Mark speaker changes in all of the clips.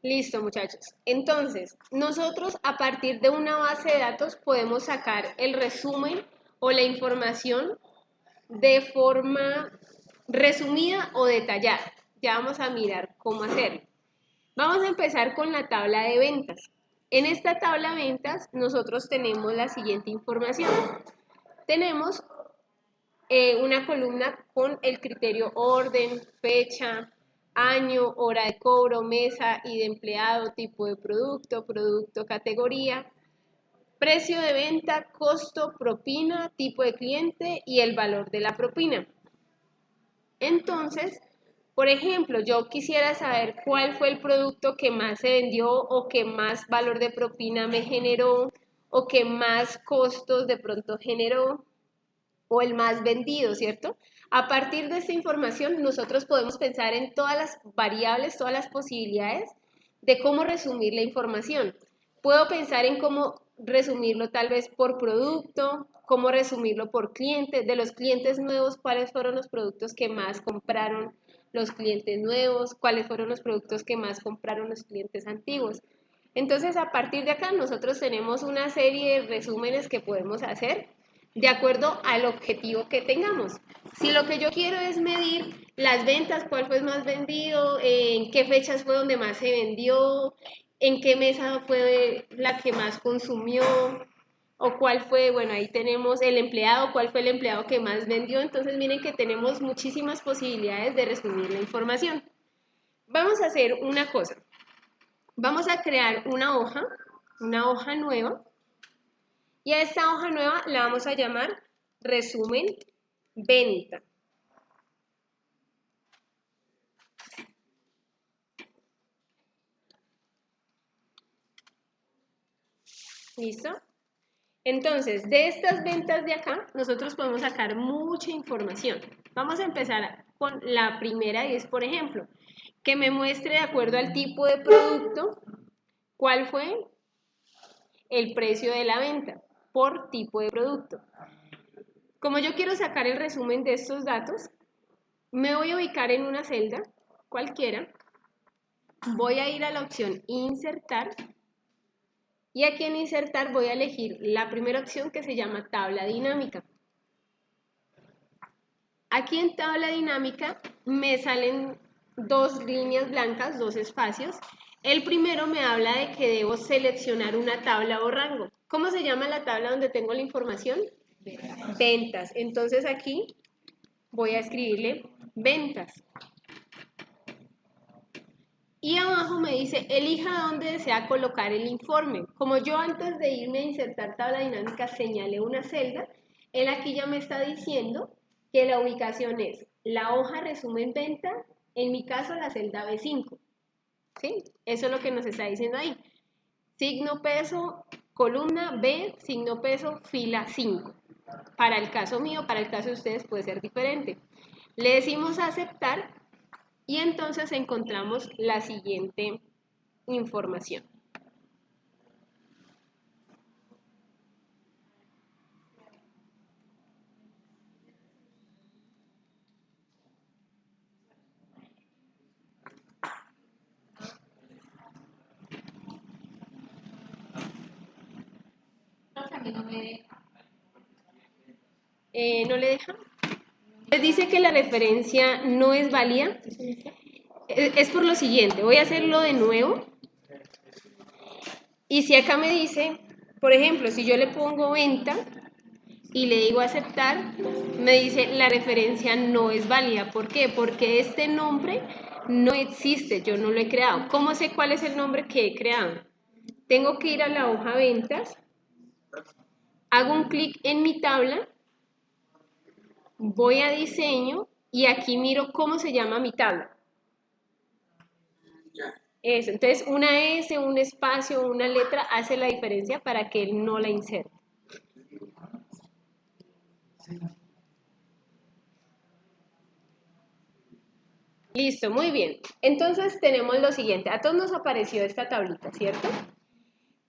Speaker 1: Listo, muchachos. Entonces, nosotros a partir de una base de datos podemos sacar el resumen o la información de forma resumida o detallada. Ya vamos a mirar cómo hacerlo. Vamos a empezar con la tabla de ventas. En esta tabla de ventas nosotros tenemos la siguiente información. Tenemos una columna con el criterio orden, fecha, año, hora de cobro, mesa y de empleado, tipo de producto, producto, categoría, precio de venta, costo, propina, tipo de cliente y el valor de la propina. Entonces, por ejemplo, yo quisiera saber cuál fue el producto que más se vendió o que más valor de propina me generó o que más costos de pronto generó o el más vendido, ¿cierto? A partir de esta información nosotros podemos pensar en todas las variables, todas las posibilidades de cómo resumir la información. Puedo pensar en cómo resumirlo tal vez por producto, cómo resumirlo por cliente, de los clientes nuevos, cuáles fueron los productos que más compraron los clientes nuevos, cuáles fueron los productos que más compraron los clientes antiguos. Entonces, a partir de acá nosotros tenemos una serie de resúmenes que podemos hacer de acuerdo al objetivo que tengamos. Si lo que yo quiero es medir las ventas, cuál fue el más vendido, en qué fechas fue donde más se vendió, en qué mesa fue la que más consumió, o cuál fue, bueno, ahí tenemos el empleado, cuál fue el empleado que más vendió. Entonces miren que tenemos muchísimas posibilidades de resumir la información. Vamos a hacer una cosa. Vamos a crear una hoja nueva, y a esta hoja nueva la vamos a llamar resumen venta. ¿Listo? Entonces, de estas ventas de acá, nosotros podemos sacar mucha información. Vamos a empezar con la primera y es, por ejemplo, que me muestre de acuerdo al tipo de producto cuál fue el precio de la venta por tipo de producto. Como yo quiero sacar el resumen de estos datos, me voy a ubicar en una celda cualquiera, voy a ir a la opción insertar y aquí en insertar voy a elegir la primera opción que se llama tabla dinámica. Aquí en tabla dinámica me salen dos líneas blancas, dos espacios. El primero me habla de que debo seleccionar una tabla o rango. ¿Cómo se llama la tabla donde tengo la información? Ventas. Entonces aquí voy a escribirle ventas. Y abajo me dice, elija dónde desea colocar el informe. Como yo antes de irme a insertar tabla dinámica señalé una celda, él aquí ya me está diciendo que la ubicación es la hoja resumen venta, en mi caso la celda B5. ¿Sí? Eso es lo que nos está diciendo ahí. Signo peso, columna B, signo peso, fila 5. Para el caso mío, para el caso de ustedes puede ser diferente. Le decimos aceptar y entonces encontramos la siguiente información. ¿No le deja? Les dice que la referencia no es válida. Es por lo siguiente, voy a hacerlo de nuevo. Y si acá me dice, por ejemplo, si yo le pongo venta y le digo aceptar, me dice la referencia no es válida. ¿Por qué? Porque este nombre no existe, yo no lo he creado. ¿Cómo sé cuál es el nombre que he creado? Tengo que ir a la hoja ventas, hago un clic en mi tabla, voy a diseño y aquí miro cómo se llama mi tabla. Eso, entonces una S, un espacio, una letra hace la diferencia para que él no la inserte. Listo, muy bien. Entonces tenemos lo siguiente. A todos nos apareció esta tablita, ¿cierto?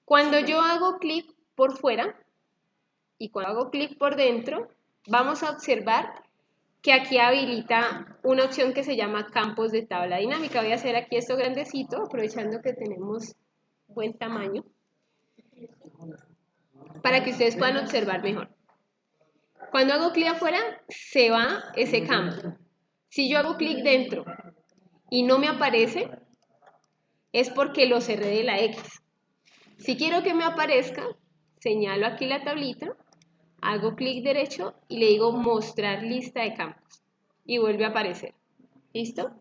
Speaker 1: Cuando yo hago clic por fuera y cuando hago clic por dentro, vamos a observar que aquí habilita una opción que se llama campos de tabla dinámica. Voy a hacer aquí esto grandecito, aprovechando que tenemos buen tamaño, para que ustedes puedan observar mejor. Cuando hago clic afuera, se va ese campo. Si yo hago clic dentro y no me aparece, es porque lo cerré de la X. Si quiero que me aparezca, señalo aquí la tablita, hago clic derecho y le digo mostrar lista de campos y vuelve a aparecer. ¿Listo?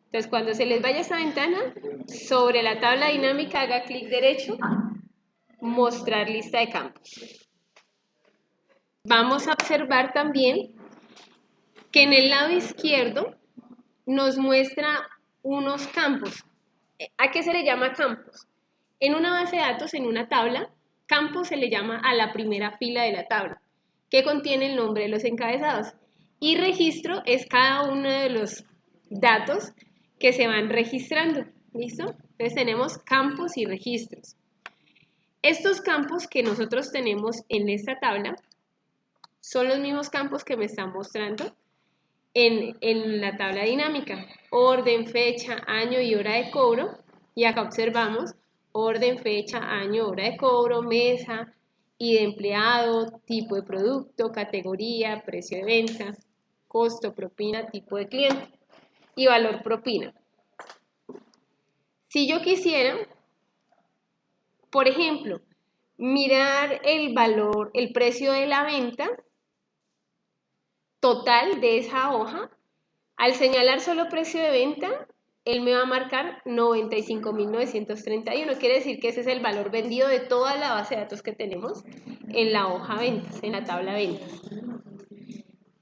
Speaker 1: Entonces, cuando se les vaya esta ventana, sobre la tabla dinámica haga clic derecho, mostrar lista de campos. Vamos a observar también que en el lado izquierdo nos muestra unos campos. ¿A qué se le llama campos? En una base de datos, en una tabla, campo se le llama a la primera fila de la tabla, que contiene el nombre de los encabezados. Y registro es cada uno de los datos que se van registrando. ¿Listo? Entonces tenemos campos y registros. Estos campos que nosotros tenemos en esta tabla son los mismos campos que me están mostrando en la tabla dinámica. Orden, fecha, año y hora de cobro. Y acá observamos orden, fecha, año, hora de cobro, mesa, y de empleado, tipo de producto, categoría, precio de venta, costo, propina, tipo de cliente y valor propina. Si yo quisiera, por ejemplo, mirar el valor, el precio de la venta total de esa hoja, al señalar solo precio de venta, él me va a marcar 95.931. Quiere decir que ese es el valor vendido de toda la base de datos que tenemos en la hoja ventas, en la tabla ventas.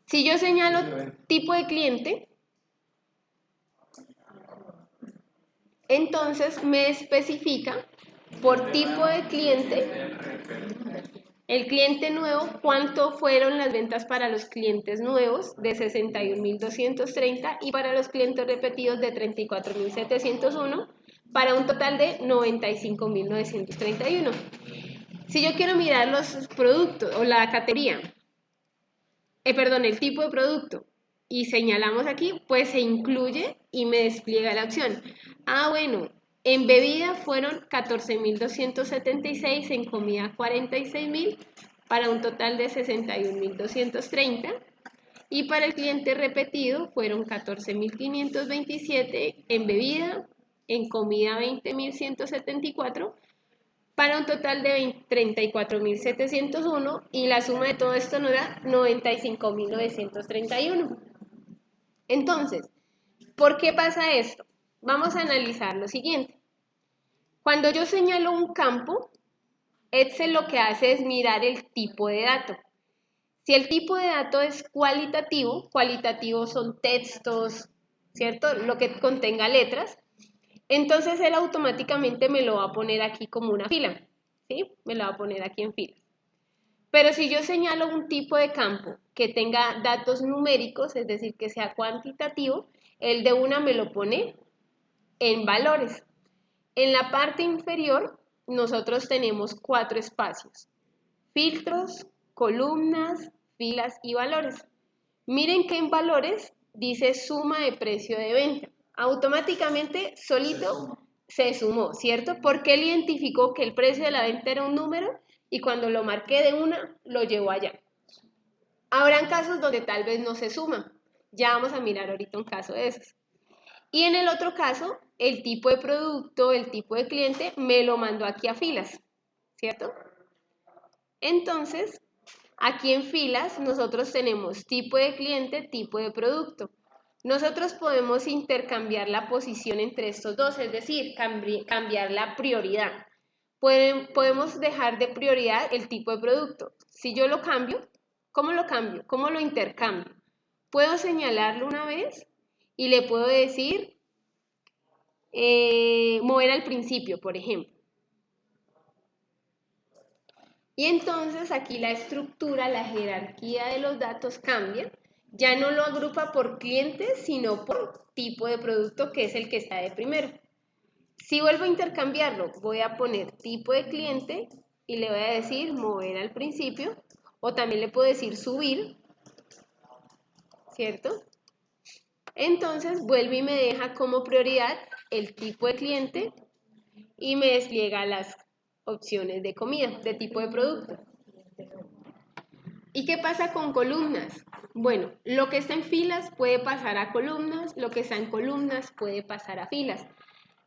Speaker 1: Si yo señalo tipo de cliente, entonces me especifica por tipo de cliente, el cliente nuevo, cuánto fueron las ventas para los clientes nuevos de 61.230 y para los clientes repetidos de 34.701 para un total de 95.931. Si yo quiero mirar los productos o la categoría, el tipo de producto y señalamos aquí, pues se incluye y me despliega la opción. Ah, bueno, en bebida fueron 14.276, en comida 46.000, para un total de 61.230. Y para el cliente repetido fueron 14.527 en bebida, en comida 20.174, para un total de 34.701 y la suma de todo esto nos da 95.931. Entonces, ¿por qué pasa esto? Vamos a analizar lo siguiente. Cuando yo señalo un campo, Excel lo que hace es mirar el tipo de dato. Si el tipo de dato es cualitativo, cualitativo son textos, ¿cierto? Lo que contenga letras, entonces él automáticamente me lo va a poner aquí como una fila, ¿sí? Me lo va a poner aquí en fila. Pero si yo señalo un tipo de campo que tenga datos numéricos, es decir, que sea cuantitativo, él de una me lo pone en valores. En la parte inferior, nosotros tenemos 4 espacios: filtros, columnas, filas y valores. Miren que en valores dice suma de precio de venta. Automáticamente solito se sumó, ¿cierto? Porque él identificó que el precio de la venta era un número y cuando lo marqué de una, lo llevó allá. Habrán casos donde tal vez no se suma. Ya vamos a mirar ahorita un caso de esos. Y en el otro caso, el tipo de producto, el tipo de cliente, me lo mandó aquí a filas, ¿cierto? Entonces, aquí en filas nosotros tenemos tipo de cliente, tipo de producto. Nosotros podemos intercambiar la posición entre estos dos, es decir, cambiar la prioridad. Podemos dejar de prioridad el tipo de producto. Si yo lo cambio, ¿cómo lo cambio? ¿Cómo lo intercambio? Puedo señalarlo una vez y le puedo decir mover al principio, por ejemplo. Y entonces aquí la estructura, la jerarquía de los datos cambia. Ya no lo agrupa por clientes, sino por tipo de producto, que es el que está de primero. Si vuelvo a intercambiarlo, voy a poner tipo de cliente y le voy a decir mover al principio, o también le puedo decir subir, ¿cierto? Entonces vuelve y me deja como prioridad el tipo de cliente y me despliega las opciones de comida, de tipo de producto. ¿Y qué pasa con columnas? Bueno, lo que está en filas puede pasar a columnas, lo que está en columnas puede pasar a filas.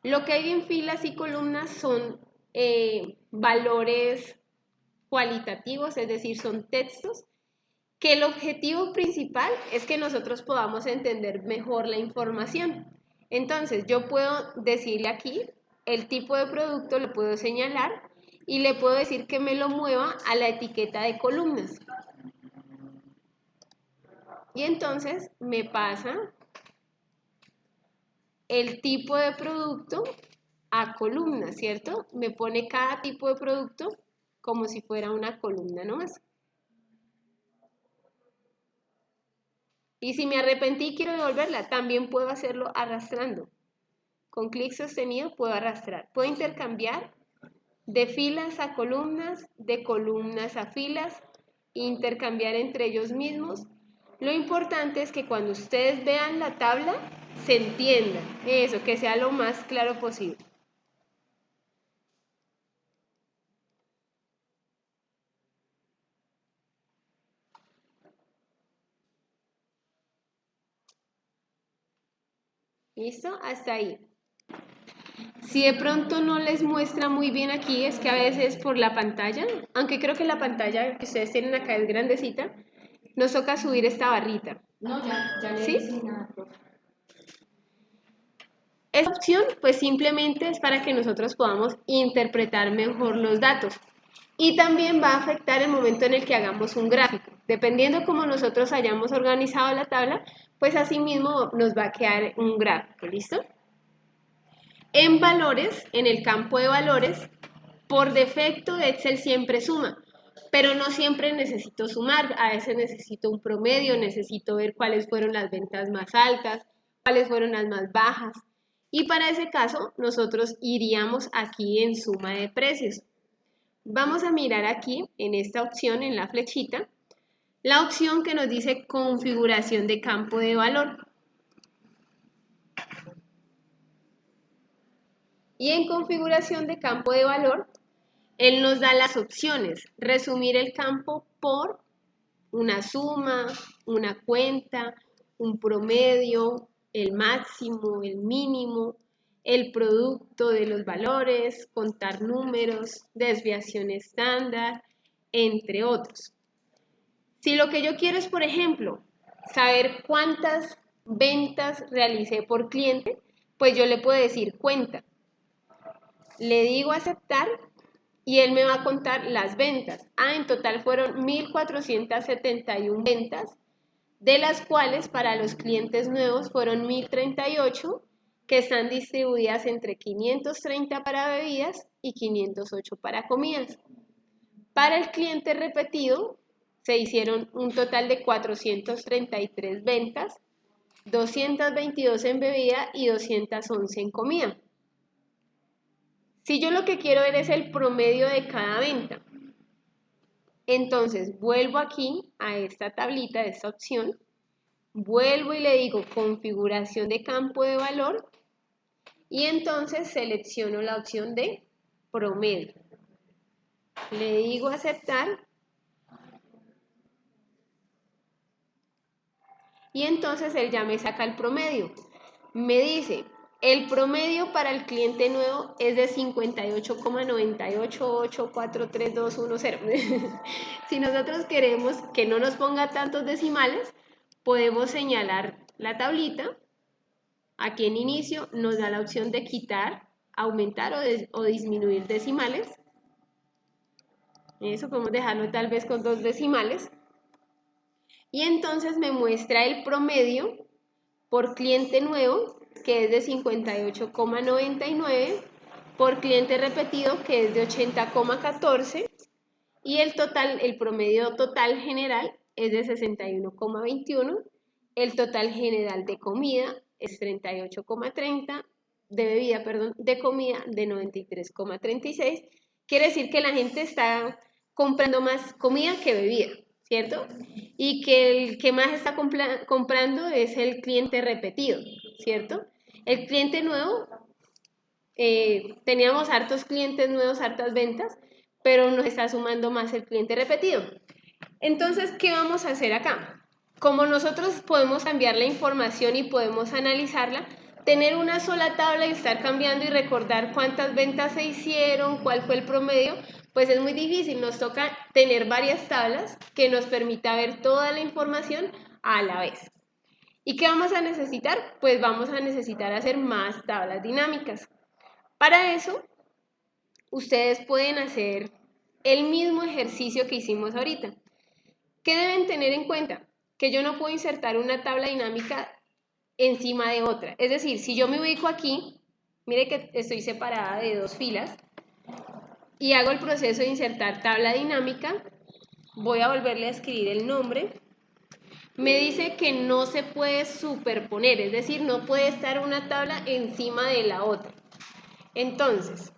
Speaker 1: Lo que hay en filas y columnas son valores cualitativos, es decir, son textos, que el objetivo principal es que nosotros podamos entender mejor la información. Entonces, yo puedo decirle aquí el tipo de producto, lo puedo señalar y le puedo decir que me lo mueva a la etiqueta de columnas. Y entonces me pasa el tipo de producto a columna, ¿cierto? Me pone cada tipo de producto como si fuera una columna nomás. Y si me arrepentí y quiero devolverla, también puedo hacerlo arrastrando. Con clic sostenido puedo arrastrar. Puedo intercambiar de filas a columnas, de columnas a filas, intercambiar entre ellos mismos. Lo importante es que cuando ustedes vean la tabla, se entienda eso, que sea lo más claro posible. ¿Listo? Hasta ahí. Si de pronto no les muestra muy bien aquí, es que a veces por la pantalla, aunque creo que la pantalla que ustedes tienen acá es grandecita, nos toca subir esta barrita.
Speaker 2: No, ya le
Speaker 1: ¿Sí?
Speaker 2: dije nada, profe.
Speaker 1: Esta opción pues simplemente es para que nosotros podamos interpretar mejor los datos y también va a afectar el momento en el que hagamos un gráfico. Dependiendo cómo nosotros hayamos organizado la tabla, pues así mismo nos va a quedar un gráfico, ¿listo? En valores, en el campo de valores, por defecto Excel siempre suma, pero no siempre necesito sumar, a veces necesito un promedio, necesito ver cuáles fueron las ventas más altas, cuáles fueron las más bajas. Y para ese caso, nosotros iríamos aquí en suma de precios. Vamos a mirar aquí, en esta opción, en la flechita, la opción que nos dice configuración de campo de valor. Y en configuración de campo de valor, él nos da las opciones, resumir el campo por una suma, una cuenta, un promedio, el máximo, el mínimo, el producto de los valores, contar números, desviación estándar, entre otros. Si lo que yo quiero es, por ejemplo, saber cuántas ventas realicé por cliente, pues yo le puedo decir cuenta. Le digo aceptar y él me va a contar las ventas. En total fueron 1.471 ventas, de las cuales para los clientes nuevos fueron 1.038, que están distribuidas entre 530 para bebidas y 508 para comidas. Para el cliente repetido se hicieron un total de 433 ventas, 222 en bebida y 211 en comida. Si yo lo que quiero ver es el promedio de cada venta, entonces vuelvo aquí a esta tablita, a esta opción, vuelvo y le digo configuración de campo de valor y entonces selecciono la opción de promedio. Le digo aceptar y entonces él ya me saca el promedio. Me dice, el promedio para el cliente nuevo es de 58,988432210. Si nosotros queremos que no nos ponga tantos decimales, podemos señalar la tablita. Aquí en inicio nos da la opción de quitar, aumentar o disminuir decimales. Eso podemos dejarlo tal vez con 2 decimales. Y entonces me muestra el promedio por cliente nuevo, que es de 58,99, por cliente repetido, que es de 80,14, y el total, el promedio total general es de 61,21, el total general de comida es 38,30, de bebida, perdón, de comida de 93,36. Quiere decir que la gente está comprando más comida que bebida, ¿cierto? Y que el que más está comprando es el cliente repetido, ¿cierto? El cliente nuevo, teníamos hartos clientes nuevos, hartas ventas, pero nos está sumando más el cliente repetido. Entonces, ¿qué vamos a hacer acá? Como nosotros podemos cambiar la información y podemos analizarla, tener una sola tabla y estar cambiando y recordar cuántas ventas se hicieron, cuál fue el promedio, pues es muy difícil. Nos toca tener varias tablas que nos permita ver toda la información a la vez. ¿Y qué vamos a necesitar? Pues vamos a necesitar hacer más tablas dinámicas. Para eso, ustedes pueden hacer el mismo ejercicio que hicimos ahorita. ¿Qué deben tener en cuenta? Que yo no puedo insertar una tabla dinámica encima de otra. Es decir, si yo me ubico aquí, mire que estoy separada de dos filas y hago el proceso de insertar tabla dinámica, voy a volverle a escribir el nombre. Me dice que no se puede superponer, es decir, no puede estar una tabla encima de la otra. Entonces,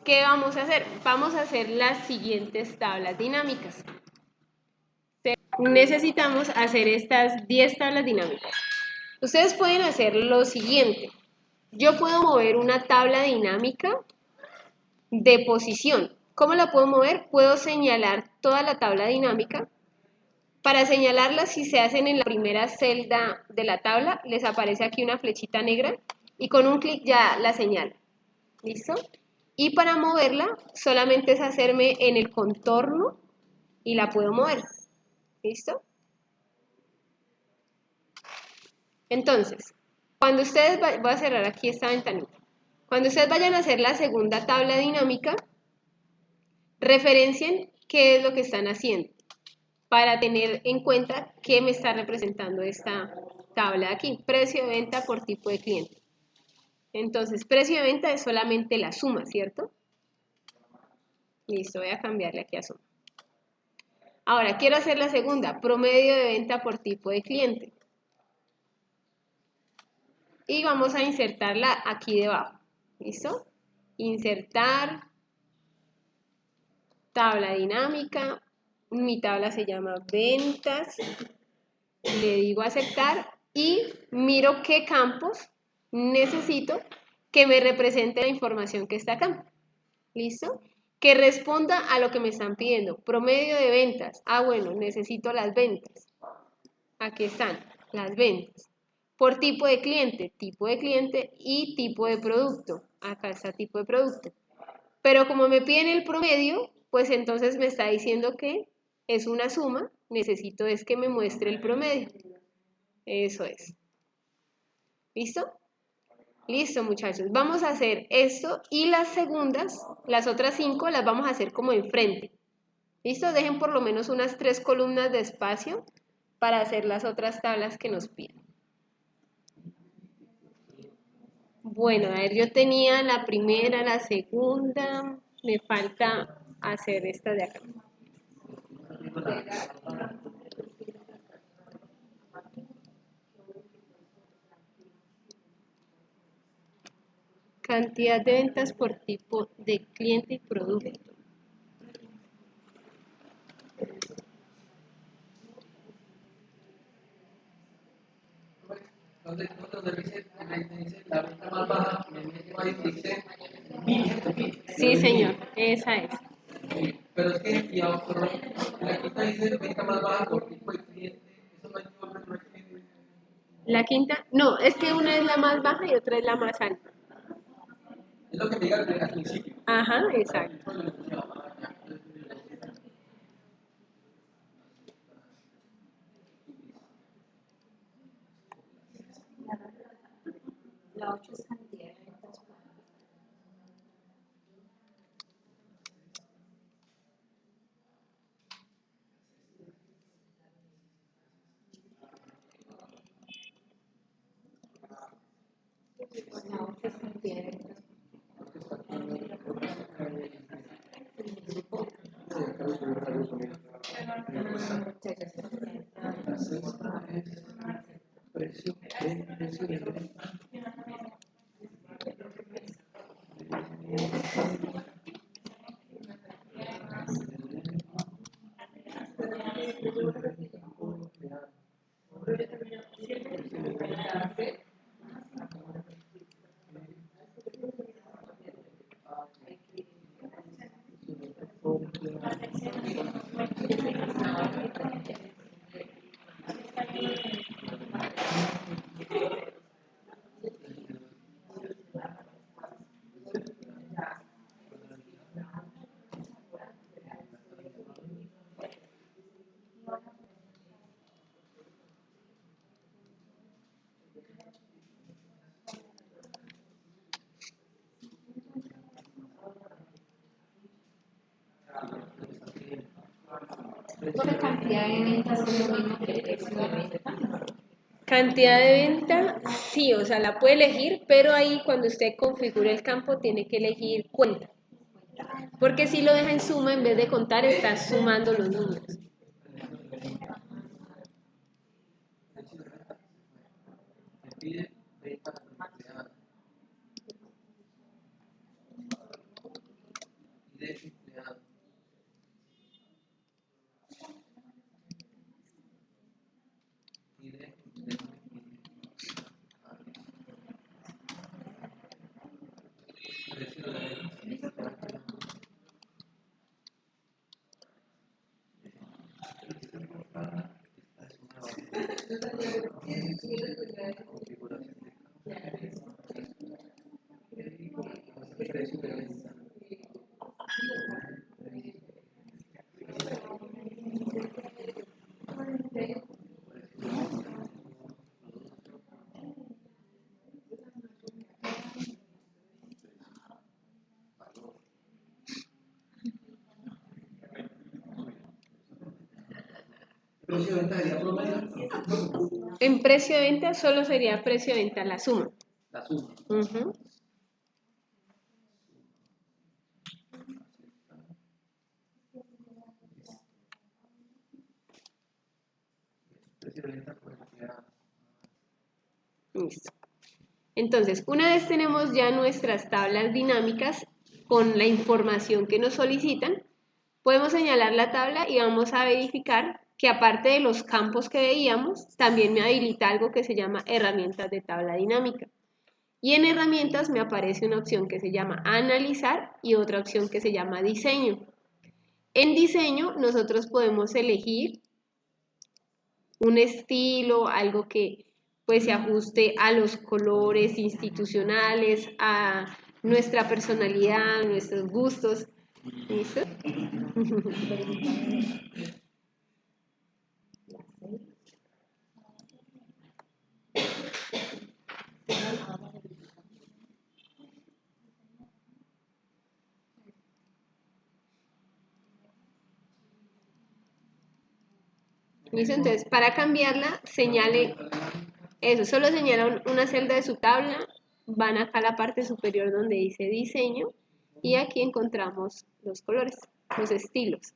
Speaker 1: ¿qué vamos a hacer? Vamos a hacer las siguientes tablas dinámicas. Necesitamos hacer estas 10 tablas dinámicas. Ustedes pueden hacer lo siguiente. Yo puedo mover una tabla dinámica de posición. ¿Cómo la puedo mover? Puedo señalar toda la tabla dinámica. Para señalarla, si se hacen en la primera celda de la tabla, les aparece aquí una flechita negra y con un clic ya la señalo. ¿Listo? Y para moverla, solamente es hacerme en el contorno y la puedo mover. ¿Listo? Entonces, cuando ustedes voy a cerrar aquí esta ventanita. Cuando ustedes vayan a hacer la segunda tabla dinámica, referencien qué es lo que están haciendo para tener en cuenta qué me está representando esta tabla aquí. Precio de venta por tipo de cliente. Entonces, precio de venta es solamente la suma, ¿cierto? Listo, voy a cambiarle aquí a suma. Ahora, quiero hacer la segunda, promedio de venta por tipo de cliente. Y vamos a insertarla aquí debajo. ¿Listo? Insertar, tabla dinámica. Mi tabla se llama ventas. Le digo aceptar y miro qué campos necesito que me represente la información que está acá. ¿Listo? Que responda a lo que me están pidiendo. Promedio de ventas. Ah, bueno, necesito las ventas. Aquí están, las ventas. Por tipo de cliente y tipo de producto. Acá está tipo de producto. Pero como me piden el promedio, pues entonces me está diciendo que es una suma. Necesito es que me muestre el promedio. Eso es. ¿Listo? Listo, muchachos. Vamos a hacer esto y las segundas, las otras 5, las vamos a hacer como enfrente. ¿Listo? Dejen por lo menos unas 3 columnas de espacio para hacer las otras tablas que nos piden. Bueno, a ver, yo tenía la primera, la segunda, me falta hacer esta de acá. Cantidad de ventas por tipo de cliente y producto. Sí, señor, esa es. Pero es que y la quinta dice venta más baja por tipo de cliente, eso no hay que. La quinta, no, es que una es la más baja y otra es la más alta. Es lo que te diga al principio. Ajá, exacto. La 8 es cantidad de ventas. La 8 es cantidad de ventas.
Speaker 2: La cantidad de ventas es lo mismo que el precio de venta.
Speaker 1: Cantidad de venta, sí, o sea, la puede elegir, pero ahí cuando usted configure el campo tiene que elegir cuenta. Porque si lo deja en suma, en vez de contar, está sumando los números. En precio de venta solo sería precio de venta la suma. Ujú. Listo. Entonces, una vez tenemos ya nuestras tablas dinámicas con la información que nos solicitan, podemos señalar la tabla y vamos a verificar que aparte de los campos que veíamos, también me habilita algo que se llama herramientas de tabla dinámica. Y en herramientas me aparece una opción que se llama analizar y otra opción que se llama diseño. En diseño nosotros podemos elegir un estilo, algo que pues se ajuste a los colores institucionales, a nuestra personalidad, a nuestros gustos. ¿Listo? ¿Listo? Entonces, para cambiarla, señale eso, solo señala una celda de su tabla, van acá a la parte superior donde dice diseño y aquí encontramos los colores, los estilos.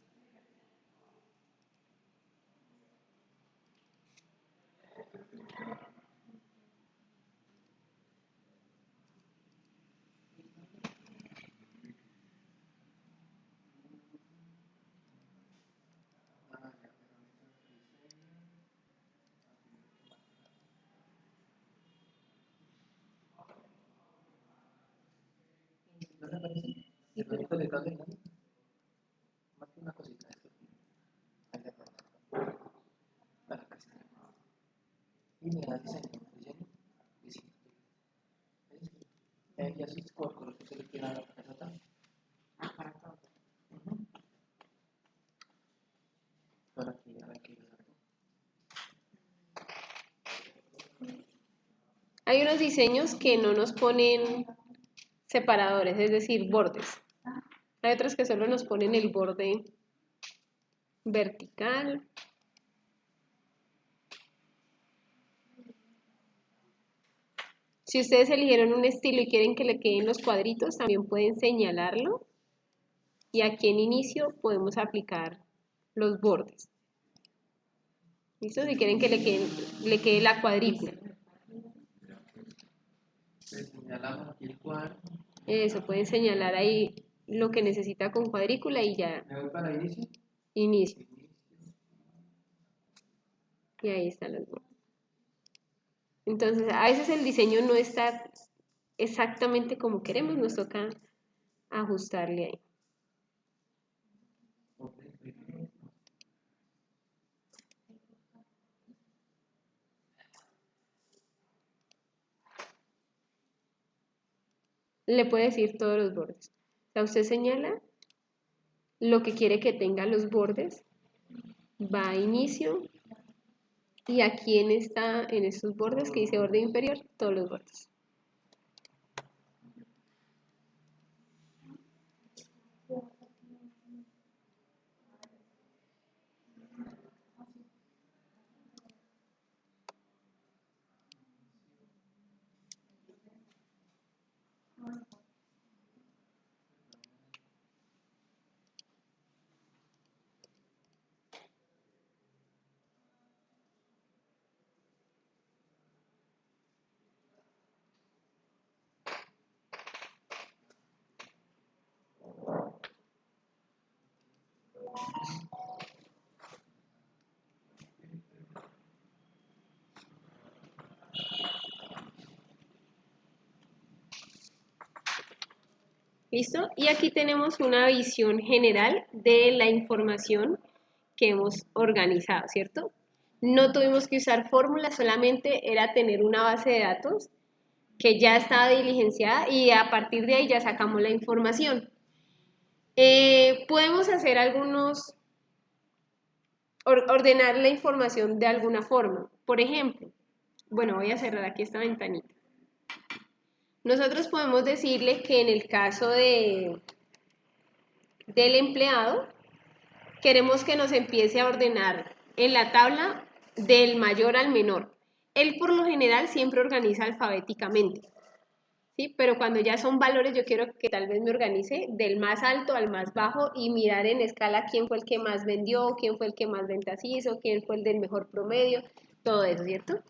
Speaker 1: Hay unos diseños que no nos ponen separadores, es decir, bordes. Hay otros que solo nos ponen el borde vertical. Si ustedes eligieron un estilo y quieren que le queden los cuadritos, también pueden señalarlo. Y aquí en inicio podemos aplicar los bordes. ¿Listo? Si quieren que le quede la cuadrícula. Eso, pueden señalar ahí lo que necesita con cuadrícula y ya. Inicio. Y ahí están los bordes. Entonces, a veces el diseño no está exactamente como queremos, nos toca ajustarle ahí. le puede decir todos los bordes. O sea, usted señala lo que quiere que tenga los bordes, va a inicio, y aquí en estos bordes que dice borde inferior, todos los bordes. ¿Listo? Y aquí tenemos una visión general de la información que hemos organizado, ¿cierto? No tuvimos que usar fórmulas, solamente era tener una base de datos que ya estaba diligenciada y a partir de ahí ya sacamos la información. Podemos hacer ordenar la información de alguna forma. Por ejemplo, bueno, voy a cerrar aquí esta ventanita. Nosotros podemos decirle que en el caso del empleado, queremos que nos empiece a ordenar en la tabla del mayor al menor. Él por lo general siempre organiza alfabéticamente, ¿sí? Pero cuando ya son valores, yo quiero que tal vez me organice del más alto al más bajo y mirar en escala quién fue el que más vendió, quién fue el que más ventas hizo, quién fue el del mejor promedio, todo eso, ¿cierto?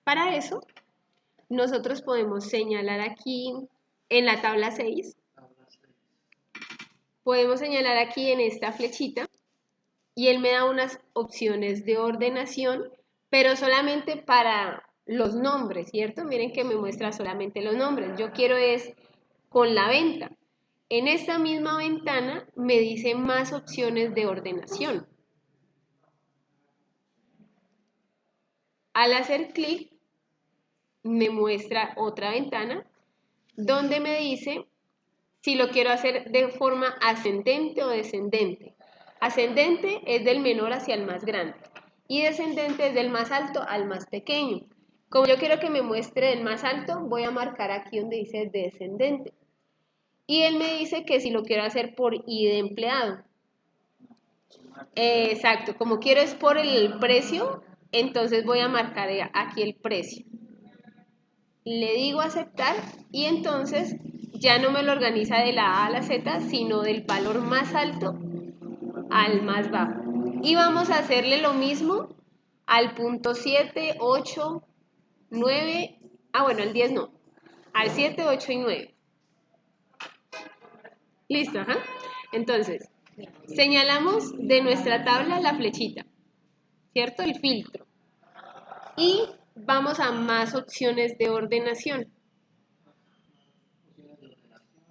Speaker 1: Para eso, nosotros podemos señalar aquí en la tabla 6, podemos señalar aquí en esta flechita y él me da unas opciones de ordenación, pero solamente para los nombres, ¿cierto? Miren que me muestra solamente los nombres. Yo quiero es con la venta. En esta misma ventana me dice más opciones de ordenación. Al hacer clic, me muestra otra ventana donde me dice si lo quiero hacer de forma ascendente o descendente. Ascendente es del menor hacia el más grande y descendente es del más alto al más pequeño. Como yo quiero que me muestre el más alto, voy a marcar aquí donde dice descendente. Y él me dice que si lo quiero hacer por I de empleado. Exacto, como quiero es por el precio, entonces voy a marcar aquí el precio. Le digo aceptar y entonces ya no me lo organiza de la A a la Z, sino del valor más alto al más bajo. Y vamos a hacerle lo mismo al punto 7, 8, 9, bueno, al 10 no, al 7, 8 y 9. Listo, ajá. Entonces, señalamos de nuestra tabla la flechita, ¿cierto? El filtro. Y vamos a más opciones de ordenación.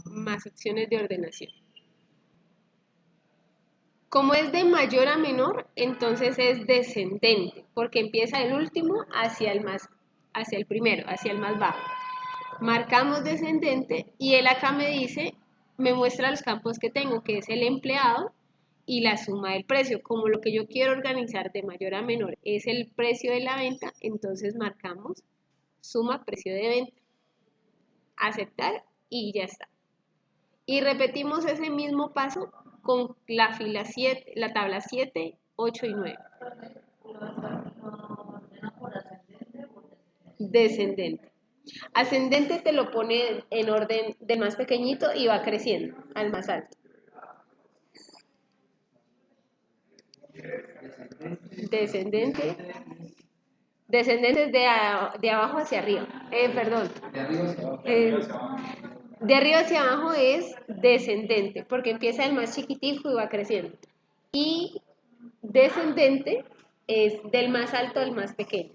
Speaker 1: Más opciones de ordenación. Como es de mayor a menor, entonces es descendente, porque empieza el último hacia el primero, hacia el más bajo. Marcamos descendente y él acá me dice, me muestra los campos que tengo, que es el empleado y la suma del precio. Como lo que yo quiero organizar de mayor a menor es el precio de la venta, entonces marcamos suma precio de venta, aceptar y ya está. Y repetimos ese mismo paso con la fila 7, la tabla 7, 8 y 9. Descendente. Ascendente te lo pone en orden del más pequeñito y va creciendo al más alto. Descendente. Descendente es de abajo hacia arriba. Perdón. De arriba hacia abajo es descendente, porque empieza el más chiquitico y va creciendo. Y descendente es del más alto al más pequeño.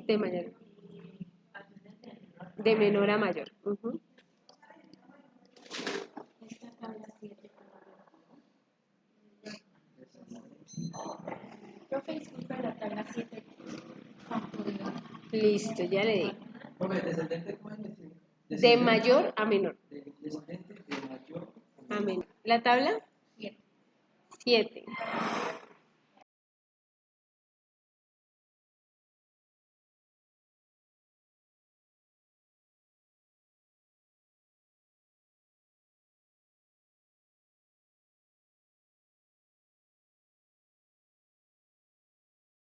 Speaker 1: De mayor. De menor a mayor.
Speaker 2: Profe, disculpe la tabla 7. ¿Cuánto digo?
Speaker 1: Listo, ya le digo.
Speaker 3: Profe, descendente, ¿cómo es?
Speaker 1: De mayor a menor.
Speaker 3: Descendente de mayor
Speaker 1: A menor. ¿La tabla?
Speaker 2: 7.
Speaker 1: 7.